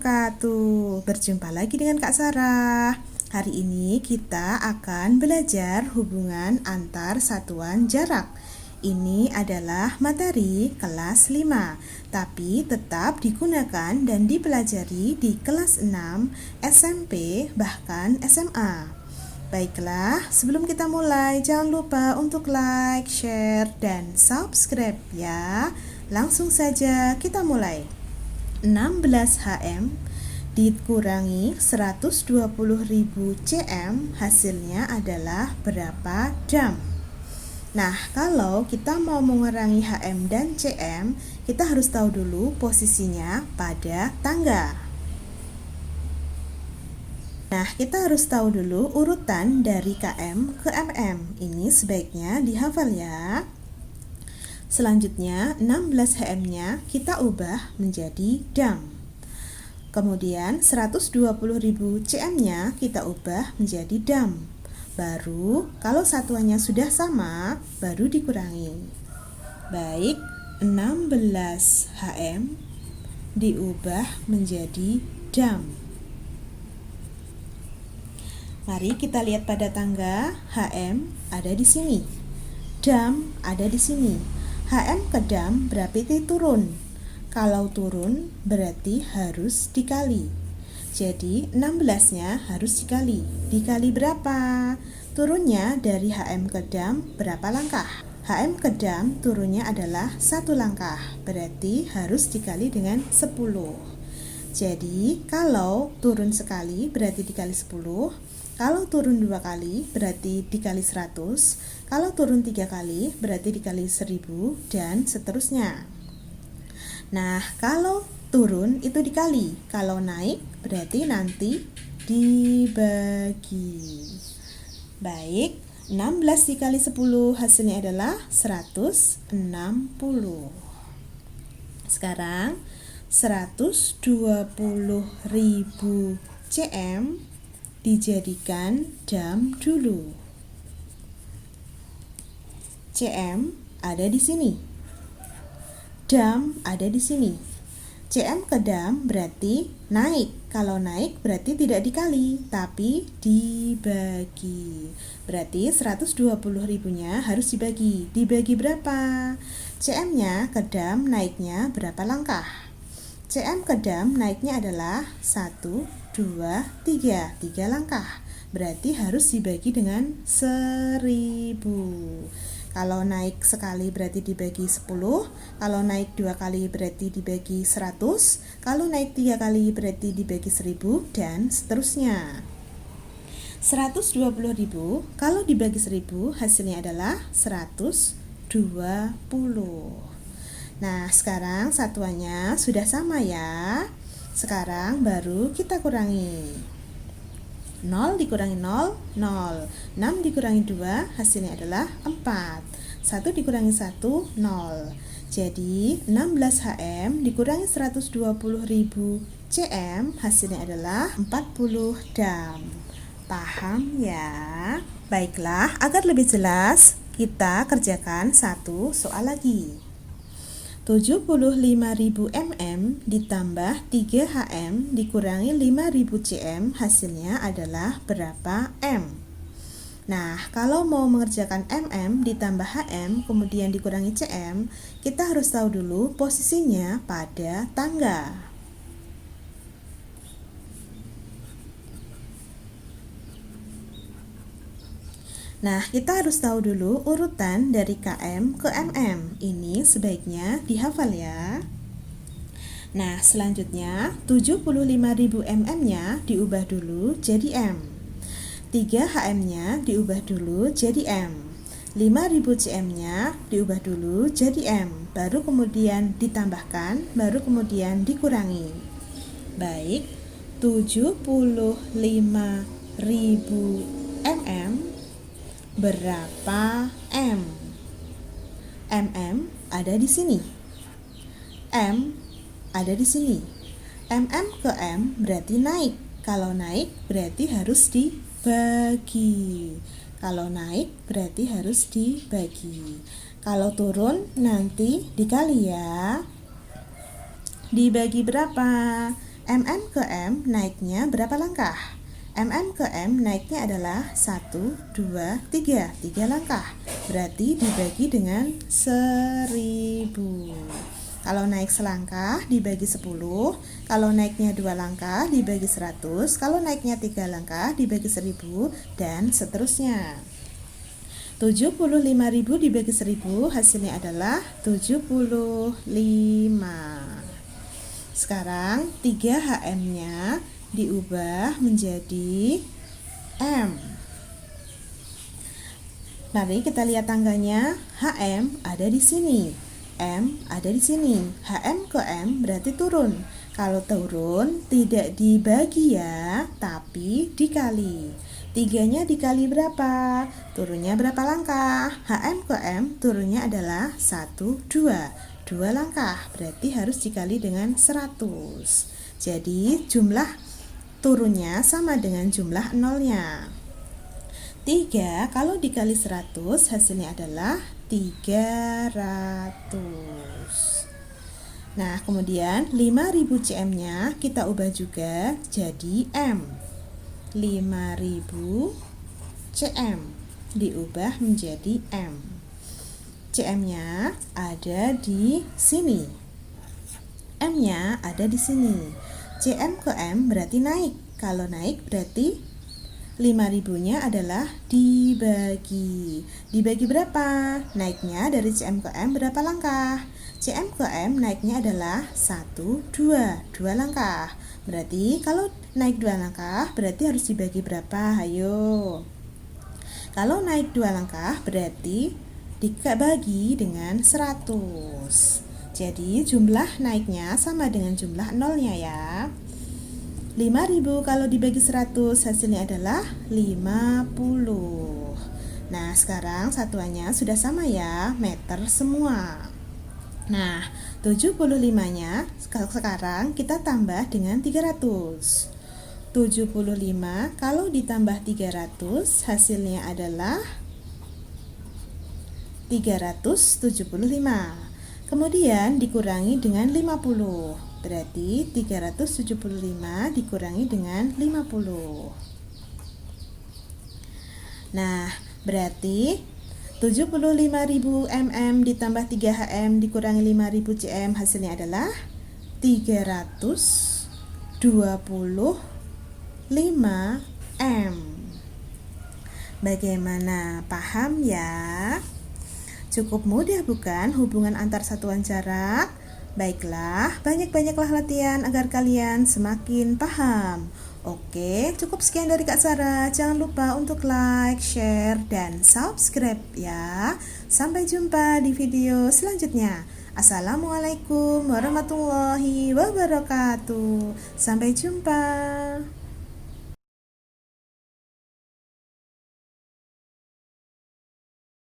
wabarakatuh. Berjumpa lagi dengan Kak Sarah. Hari ini kita akan belajar hubungan antar satuan jarak. Ini adalah materi kelas 5, tapi tetap digunakan dan dipelajari di kelas 6, SMP, bahkan SMA. Baiklah, sebelum kita mulai, jangan lupa untuk like, share, dan subscribe ya. Langsung saja kita mulai. 16 HM dikurangi 120.000 cm hasilnya adalah berapa jam? Nah, kalau kita mau mengurangi HM dan cm, kita harus tahu dulu posisinya pada tangga. Nah, kita harus tahu dulu urutan dari km ke mm. Ini sebaiknya dihafal ya. Selanjutnya 16 HM-nya kita ubah menjadi jam. Kemudian 120.000 cm-nya kita ubah menjadi jam. Baru kalau satuannya sudah sama, baru dikurangi. Baik, 16 HM diubah menjadi jam. Mari kita lihat pada tangga. HM ada di sini. Jam ada di sini. HM ke jam berarti turun. Kalau turun berarti harus dikali. Jadi 16-nya harus dikali. Dikali berapa? Turunnya dari HM ke jam berapa langkah? HM ke jam turunnya adalah 1 langkah. Berarti harus dikali dengan 10. Jadi kalau turun sekali berarti dikali 10. Kalau turun 2 kali berarti dikali 100. Kalau turun 3 kali berarti dikali 1000 dan seterusnya. Nah, kalau turun itu dikali. Kalau naik berarti nanti dibagi. Baik, 16 dikali 10 hasilnya adalah 160. Sekarang 120.000 cm dijadikan jam dulu. cm ada di sini. Jam ada di ssini. cm ke jam berarti naik. Kalau naik berarti tidak dikali, tapi dibagi. Berarti 120.000-nya harus dibagi. Dibagi berapa? cm-nya ke jam naiknya berapa langkah? cm ke jam naiknya adalah 1, 2, 3 langkah. Berarti harus dibagi dengan 1000. Kalau naik sekali berarti dibagi 10. Kalau naik 2 kali berarti dibagi 100. Kalau naik 3 kali berarti dibagi 1000 dan seterusnya. 120.000 kalau dibagi 1000 hasilnya adalah 120. Nah, sekarang satuannya sudah sama ya. Sekarang baru kita kurangi. 0 dikurangi 0, 0. 6 dikurangi 2, hasilnya adalah 4. 1 dikurangi 1, 0. Jadi 16 HM dikurangi 120.000 cm, hasilnya adalah 40 jam. Paham ya? Baiklah, agar lebih jelas, kita kerjakan satu soal lagi. 75.000 mm ditambah 3 HM dikurangi 5.000 cm hasilnya adalah berapa M? Nah, kalau mau mengerjakan mm ditambah HM kemudian dikurangi cm, kita harus tahu dulu posisinya pada tangga. Nah, kita harus tahu dulu urutan dari km ke mm. Ini sebaiknya dihafal ya. Nah, selanjutnya 75.000 mm-nya diubah dulu jadi m. 3 HM-nya diubah dulu jadi m. 5.000 cm-nya diubah dulu jadi m. Baru kemudian ditambahkan, baru kemudian dikurangi. Baik, 75.000 mm berapa M? Ada di sini. M ada di sini. ke M berarti naik. Kalau naik berarti harus dibagi. Kalau naik berarti harus dibagi. Kalau turun nanti dikali ya. Dibagi berapa? MM ke M naiknya berapa langkah? MM ke M naiknya adalah 1, 2, 3 langkah. Berarti dibagi dengan 1000. Kalau naik selangkah dibagi 10, kalau naiknya 2 langkah dibagi 100, kalau naiknya 3 langkah dibagi 1000, dan seterusnya. 75.000 dibagi 1000 hasilnya adalah 75. Sekarang 3HM-nya diubah menjadi M. Mari kita lihat tangganya. HM ada di sini, M ada di sini. HM ke M berarti turun. Kalau turun tidak dibagi ya, tapi dikali. 3-nya dikali berapa? Turunnya berapa langkah? HM ke M turunnya adalah 1, 2 langkah, berarti harus dikali dengan 100. Jadi jumlah turunnya sama dengan jumlah nolnya. 3 kalau dikali 100 hasilnya adalah 300. Nah, kemudian 5000 cm-nya kita ubah juga jadi M. 5000 cm diubah menjadi M. CM-nya ada di sini, M-nya ada di sini. CM ke M berarti naik. Kalau naik berarti 5000-nya adalah dibagi. Dibagi berapa? Naiknya dari CM ke M berapa langkah? CM ke M naiknya adalah 1, 2 langkah. Berarti kalau naik 2 langkah berarti harus dibagi berapa? Ayo. Kalau naik 2 langkah berarti dibagi dengan 100. Jadi jumlah naiknya sama dengan jumlah nolnya ya. 5000 kalau dibagi 100 hasilnya adalah 50. Nah, sekarang satuannya sudah sama ya, meter semua. Nah, 75-nya sekarang kita tambah dengan 300. 75 kalau ditambah 300 hasilnya adalah 375. Kemudian dikurangi dengan 50. Berarti 375 dikurangi dengan 50. Nah, berarti 75.000 mm ditambah 3HM dikurangi 5.000 cm hasilnya adalah 325 M. Bagaimana? Paham ya? Cukup mudah bukan hubungan antar satuan jarak? Baiklah, banyak-banyaklah latihan agar kalian semakin paham. Oke, cukup sekian dari Kak Sarah. Jangan lupa untuk like, share, dan subscribe ya. Sampai jumpa di video selanjutnya. Assalamualaikum warahmatullahi wabarakatuh. Sampai jumpa.